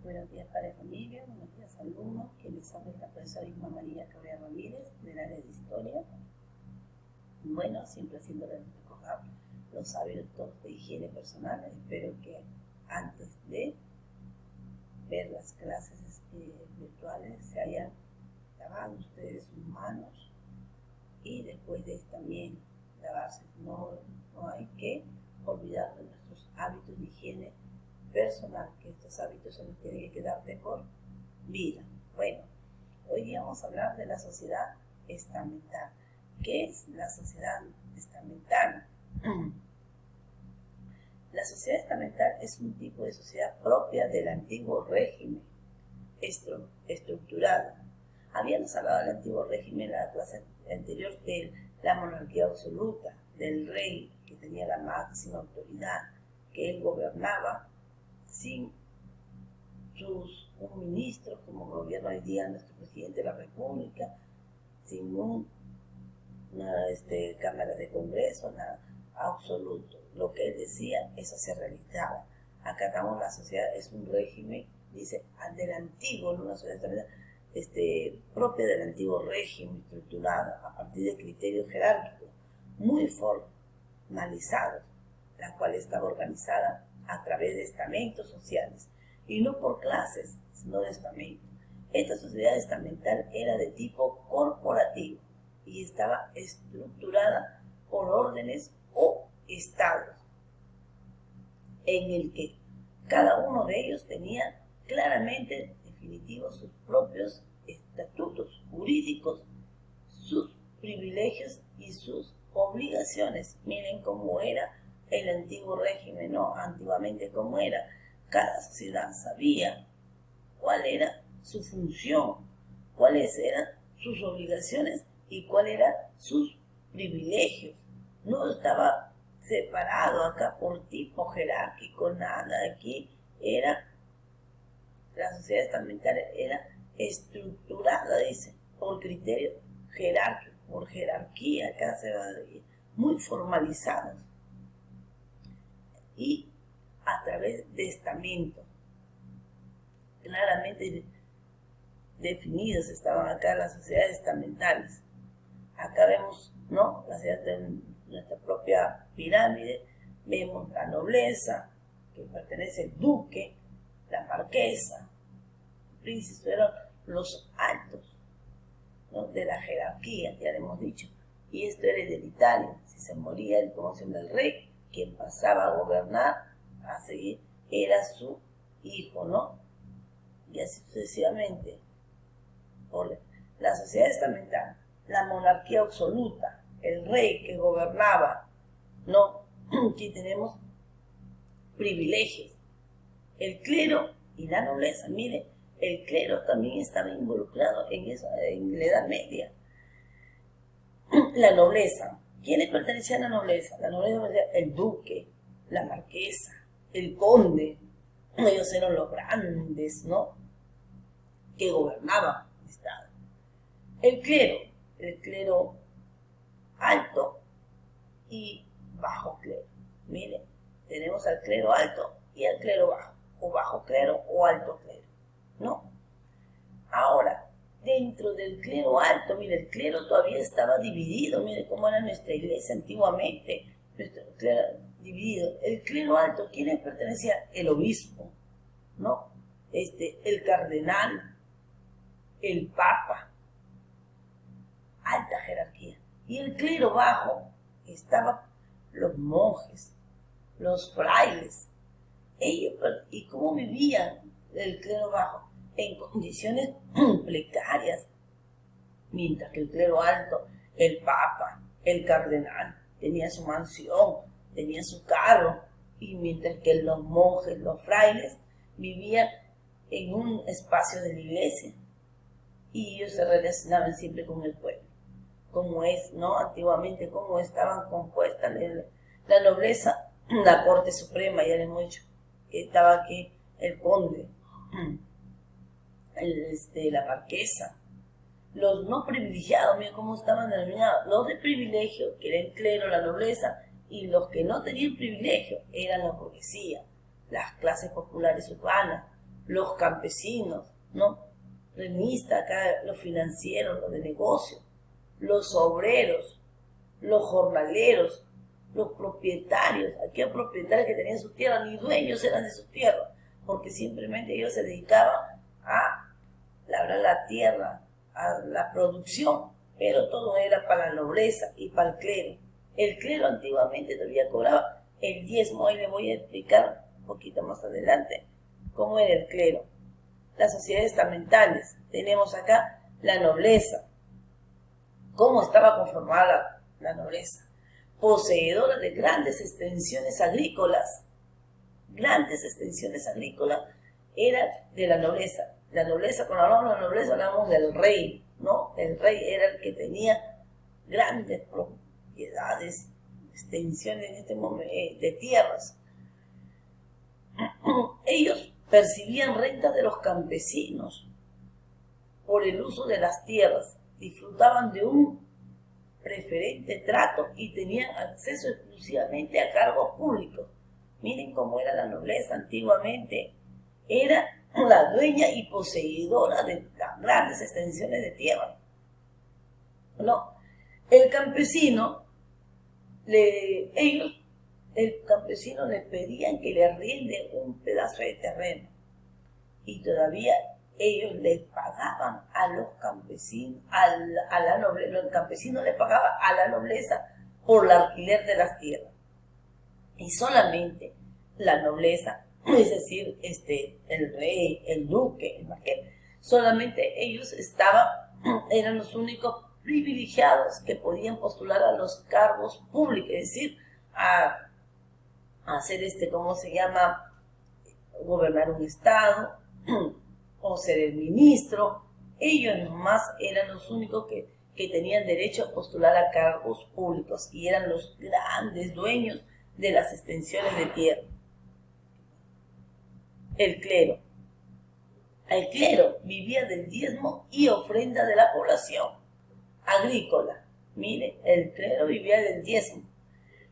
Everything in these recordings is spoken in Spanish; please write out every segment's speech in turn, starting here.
Buenos días, padre de familia, buenos días, alumnos. Quien les habla es la profesora Isma María Cabrera Ramírez, del área de Historia. Bueno, siempre haciéndoles recordar los hábitos de higiene personal. Espero que antes de ver las clases virtuales se hayan lavado ustedes sus manos y después de también lavarse. No hay que olvidar de nuestros hábitos de higiene personal, que estos hábitos se nos tienen que quedar de por vida. Bueno, hoy día vamos a hablar de la sociedad estamental. ¿Qué es la sociedad estamental? La sociedad estamental es un tipo de sociedad propia del antiguo régimen estructurada. Habíamos hablado del antiguo régimen en la clase anterior de la monarquía absoluta, del rey que tenía la máxima autoridad, que él gobernaba sin sus ministros, como gobierna hoy día nuestro presidente de la República, sin una Cámara de Congreso, nada, absoluto. Lo que él decía, eso se realizaba. Acá estamos, la sociedad es un régimen, dice, del antiguo, no una sociedad propia del antiguo régimen, estructurada a partir de criterios jerárquicos muy formalizados, la cual estaba organizada a través de estamentos sociales, y no por clases, sino de estamentos. Esta sociedad estamental era de tipo corporativo y estaba estructurada por órdenes o estados, en el que cada uno de ellos tenía claramente definitivos sus propios estatutos jurídicos, sus privilegios y sus obligaciones. Miren cómo era el antiguo régimen, ¿no? Antiguamente cómo era. Cada sociedad sabía cuál era su función, cuáles eran sus obligaciones y cuáles eran sus privilegios. No estaba separado acá por tipo jerárquico, nada. Aquí era, la sociedad estamental era estructurada, dice, por criterio jerárquico, por jerarquía, acá se va a decir, muy formalizados y a través de estamentos claramente definidos estaban acá las sociedades estamentales. Acá vemos, ¿no?, la sociedad de nuestra propia pirámide, vemos la nobleza, que pertenece al duque, la marquesa, el príncipe, eran los altos, ¿no?, de la jerarquía, ya le hemos dicho, y esto era hereditario. Si se moría el, como se llama, el rey, quien pasaba a gobernar, a seguir, era su hijo, ¿no? Y así sucesivamente. Por la sociedad estamental, la monarquía absoluta, el rey que gobernaba, ¿no? Aquí tenemos privilegios. El clero y la nobleza, mire, el clero también estaba involucrado en eso, en la Edad Media. La nobleza, ¿quiénes pertenecían a la nobleza? La nobleza pertenecía el duque, la marquesa, el conde. Ellos eran los grandes, ¿no?, que gobernaban el Estado. El clero alto y bajo clero. Miren, tenemos al clero alto y al clero bajo, o bajo clero o alto clero, ¿no? Ahora, dentro del clero alto, mire, el clero todavía estaba dividido. Mire cómo era nuestra iglesia antiguamente, nuestro clero dividido. El clero alto, ¿quién pertenecía? El obispo, ¿no? El cardenal, el papa, alta jerarquía. Y el clero bajo estaban los monjes, los frailes. Ellos, ¿y cómo vivían el clero bajo? En condiciones precarias, mientras que el clero alto, el papa, el cardenal, tenía su mansión, tenía su carro, y mientras que los monjes, los frailes, vivían en un espacio de la iglesia, y ellos se relacionaban siempre con el pueblo, como es, ¿no?, antiguamente, cómo estaban compuestas la nobleza, la corte suprema, ya les hemos dicho, que estaba aquí el conde, la marquesa, los no privilegiados, miren cómo estaban denominados, los de privilegio, que era el clero, la nobleza, y los que no tenían privilegio eran la burguesía, las clases populares urbanas, los campesinos, ¿no? Remista acá, los financieros, los de negocio, los obreros, los jornaleros, los propietarios, aquellos propietarios que tenían sus tierras, ni dueños eran de sus tierras, porque simplemente ellos se dedicaban a labrar la tierra, a la producción, pero todo era para la nobleza y para el clero. El clero antiguamente todavía cobraba el diezmo, y le voy a explicar un poquito más adelante cómo era el clero. Las sociedades estamentales, tenemos acá la nobleza, cómo estaba conformada la nobleza, poseedora de grandes extensiones agrícolas, era de la nobleza. La nobleza, cuando hablamos de la nobleza, hablamos del rey, ¿no? El rey era el que tenía grandes propiedades, extensiones en este momento, de tierras. Ellos percibían rentas de los campesinos por el uso de las tierras, disfrutaban de un preferente trato y tenían acceso exclusivamente a cargos públicos. Miren cómo era la nobleza antiguamente. Era la dueña y poseedora de las grandes extensiones de tierra. No, el campesino, el campesino les pedían que le arriende un pedazo de terreno y todavía ellos les pagaban a los campesinos, el campesino le pagaba a la nobleza por el alquiler de las tierras. Y solamente la nobleza, es decir, el rey, el duque, el marqués, solamente ellos eran los únicos privilegiados que podían postular a los cargos públicos, es decir, a hacer ¿cómo se llama? Gobernar un estado, o ser el ministro. Ellos nomás eran los únicos que tenían derecho a postular a cargos públicos y eran los grandes dueños de las extensiones de tierra. El clero vivía del diezmo y ofrenda de la población agrícola. Mire, el clero vivía del diezmo.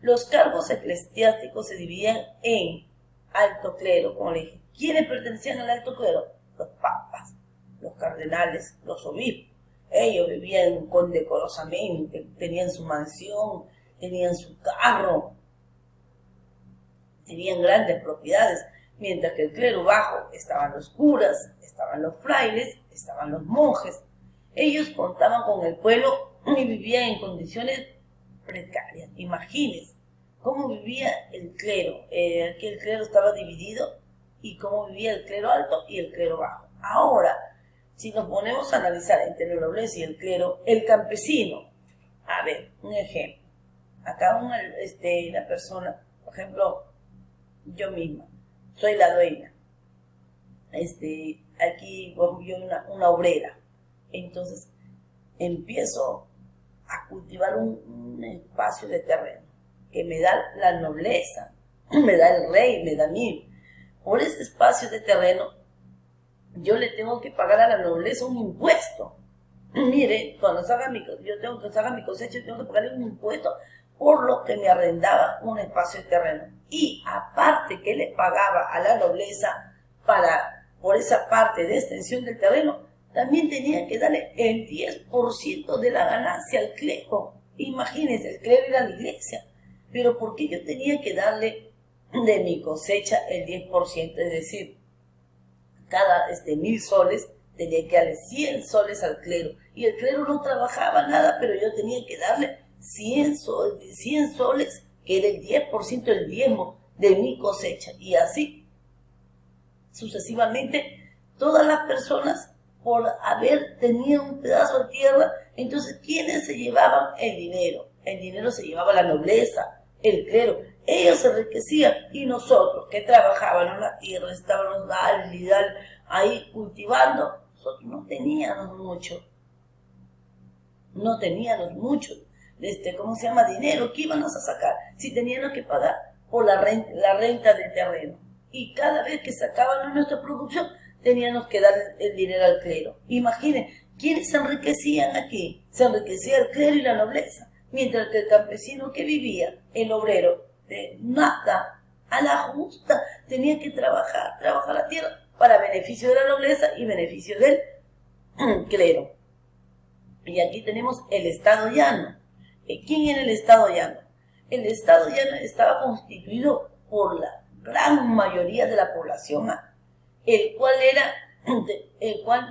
Los cargos eclesiásticos se dividían en alto clero, como le dije. ¿Quiénes pertenecían al alto clero? Los papas, los cardenales, los obispos. Ellos vivían condecorosamente, tenían su mansión, tenían su carro, tenían grandes propiedades, mientras que el clero bajo estaban los curas, estaban los frailes, estaban los monjes. Ellos contaban con el pueblo y vivían en condiciones precarias. Imagínense cómo vivía el clero. Aquí el clero estaba dividido y cómo vivía el clero alto y el clero bajo. Ahora, si nos ponemos a analizar entre la nobleza y el clero, el campesino, a ver, un ejemplo. Acá una persona, por ejemplo, yo misma, soy la dueña. Aquí yo una obrera. Entonces, empiezo a cultivar un espacio de terreno que me da la nobleza, me da el rey, me da a mí. Por ese espacio de terreno, yo le tengo que pagar a la nobleza un impuesto. Mire, cuando salga mi cosecha, yo tengo que pagarle un impuesto por lo que me arrendaba un espacio de terreno. Y aparte que le pagaba a la nobleza por esa parte de extensión del terreno, también tenía que darle el 10% de la ganancia al clero. Imagínense, el clero era la iglesia. Pero ¿por qué yo tenía que darle de mi cosecha el 10%? Es decir, cada 1.000 soles tenía que darle 100 soles al clero. Y el clero no trabajaba nada, pero yo tenía que darle 100 soles, que era el 10% del diezmo de mi cosecha. Y así, sucesivamente, todas las personas, por haber tenido un pedazo de tierra, entonces, ¿quiénes se llevaban el dinero? El dinero se llevaba la nobleza, el clero. Ellos se enriquecían y nosotros, que trabajábamos en la tierra, estábamos ahí cultivando, nosotros no teníamos mucho. No teníamos mucho. ¿Cómo se llama? Dinero. ¿Qué íbamos a sacar? Si teníamos que pagar por la renta del terreno. Y cada vez que sacábamos nuestra producción, teníamos que dar el dinero al clero. Imaginen, ¿quiénes se enriquecían aquí? Se enriquecía el clero y la nobleza. Mientras que el campesino que vivía, el obrero, de nada, a la justa, tenía que trabajar la tierra para beneficiar beneficio de la nobleza y beneficio del clero. Y aquí tenemos el Estado llano. ¿Quién era el Estado llano? El Estado llano estaba constituido por la gran mayoría de la población, el cual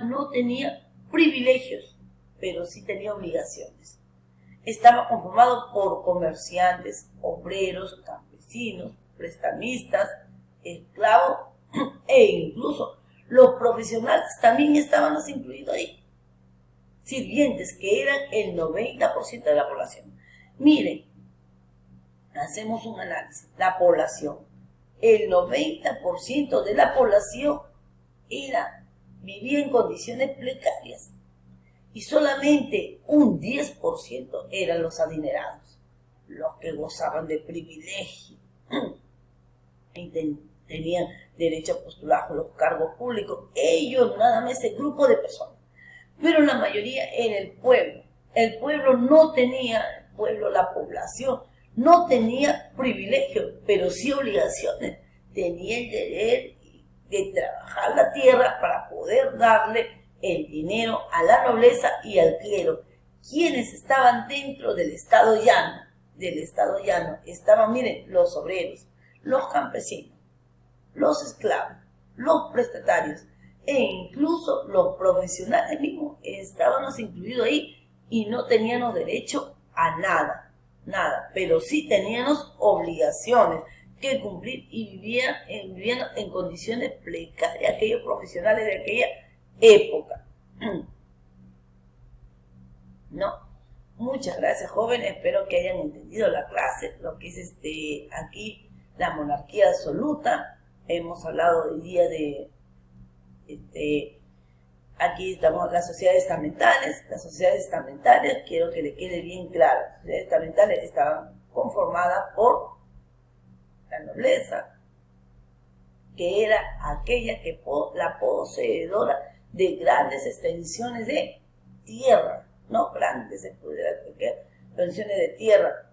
no tenía privilegios, pero sí tenía obligaciones. Estaba conformado por comerciantes, obreros, campesinos, prestamistas, esclavos e incluso los profesionales también estaban incluidos ahí. Sirvientes, que eran el 90% de la población. Miren, hacemos un análisis. La población, el 90% de la población vivía en condiciones precarias y solamente un 10% eran los adinerados, los que gozaban de privilegio y tenían derecho a postular a los cargos públicos. Ellos, nada más, ese grupo de personas. Pero la mayoría era el pueblo. El pueblo no tenía, la población, no tenía privilegios, pero sí obligaciones. Tenía el deber de trabajar la tierra para poder darle el dinero a la nobleza y al clero. ¿Quiénes estaban dentro del Estado llano? Estaban, miren, los obreros, los campesinos, los esclavos, los prestatarios, e incluso los profesionales mismos estábamos incluidos ahí y no teníamos derecho a nada, pero sí teníamos obligaciones que cumplir y vivían en condiciones precarias aquellos profesionales de aquella época. No, muchas gracias, jóvenes, espero que hayan entendido la clase, lo que es aquí la monarquía absoluta. Hemos hablado hoy día de aquí estamos las sociedades estamentales. Las sociedades estamentales, quiero que le quede bien claro, las sociedades estamentales estaban conformadas por la nobleza, que era aquella la poseedora de grandes extensiones de tierra, no grandes extensiones de tierra,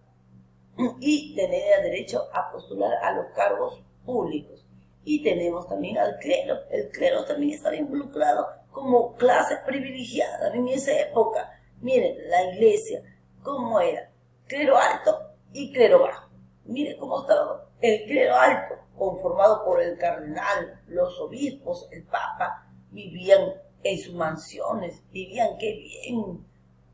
y tenía derecho a postular a los cargos públicos. Y tenemos también al clero. El clero también estaba involucrado como clase privilegiada en esa época. Miren, la iglesia, ¿cómo era? Clero alto y clero bajo. Miren cómo estaba el clero alto, conformado por el cardenal, los obispos, el papa, vivían en sus mansiones, vivían qué bien,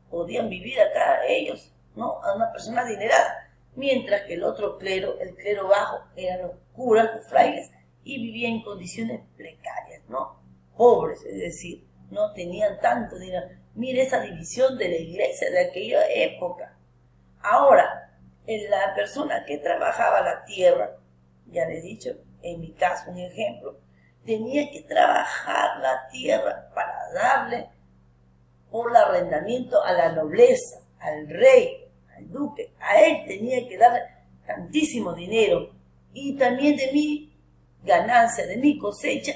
podían vivir acá ellos, ¿no? A una persona adinerada. Mientras que el otro clero, el clero bajo, eran los curas, los frailes, y vivían en condiciones precarias, ¿no? Pobres, es decir, no tenían tanto dinero. Mire esa división de la iglesia de aquella época. Ahora, en la persona que trabajaba la tierra, ya les he dicho, en mi caso un ejemplo, tenía que trabajar la tierra para darle por el arrendamiento a la nobleza, al rey, al duque. A él tenía que darle tantísimo dinero, y también de mi ganancia, de mi cosecha,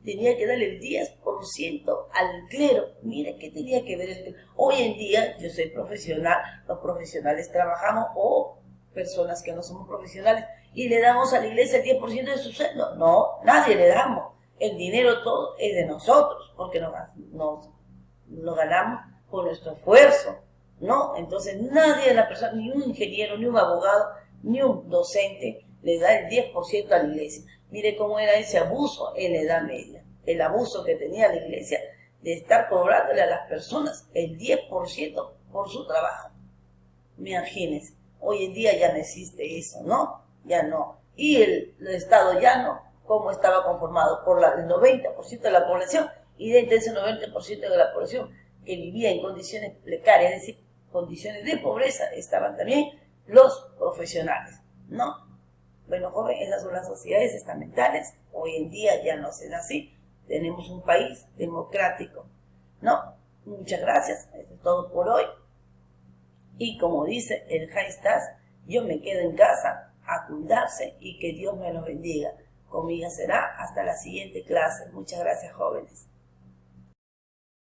tenía que darle el 10% al clero. Mira qué tenía que ver el clero. Hoy en día, yo soy profesional, los profesionales trabajamos, o personas que no somos profesionales, y le damos a la iglesia el 10% de su sueldo. No, nadie le damos. El dinero todo es de nosotros, porque lo ganamos con nuestro esfuerzo, ¿no? Entonces nadie, la persona, ni un ingeniero, ni un abogado, ni un docente, le da el 10% a la iglesia. Mire cómo era ese abuso en la Edad Media, el abuso que tenía la iglesia de estar cobrándole a las personas el 10% por su trabajo. Imagínense, hoy en día ya no existe eso, ¿no? Ya no. Y el Estado llano, ¿cómo estaba conformado? Por el 90% de la población, y dentro de ese 90% de la población que vivía en condiciones precarias, es decir, condiciones de pobreza, estaban también los profesionales, ¿no? Bueno, joven, esas son las sociedades estamentales. Hoy en día ya no es así. Tenemos un país democrático, ¿no? Muchas gracias. Eso es todo por hoy. Y como dice el Haistas, yo me quedo en casa a cuidarse y que Dios me los bendiga. Conmigo será hasta la siguiente clase. Muchas gracias, jóvenes.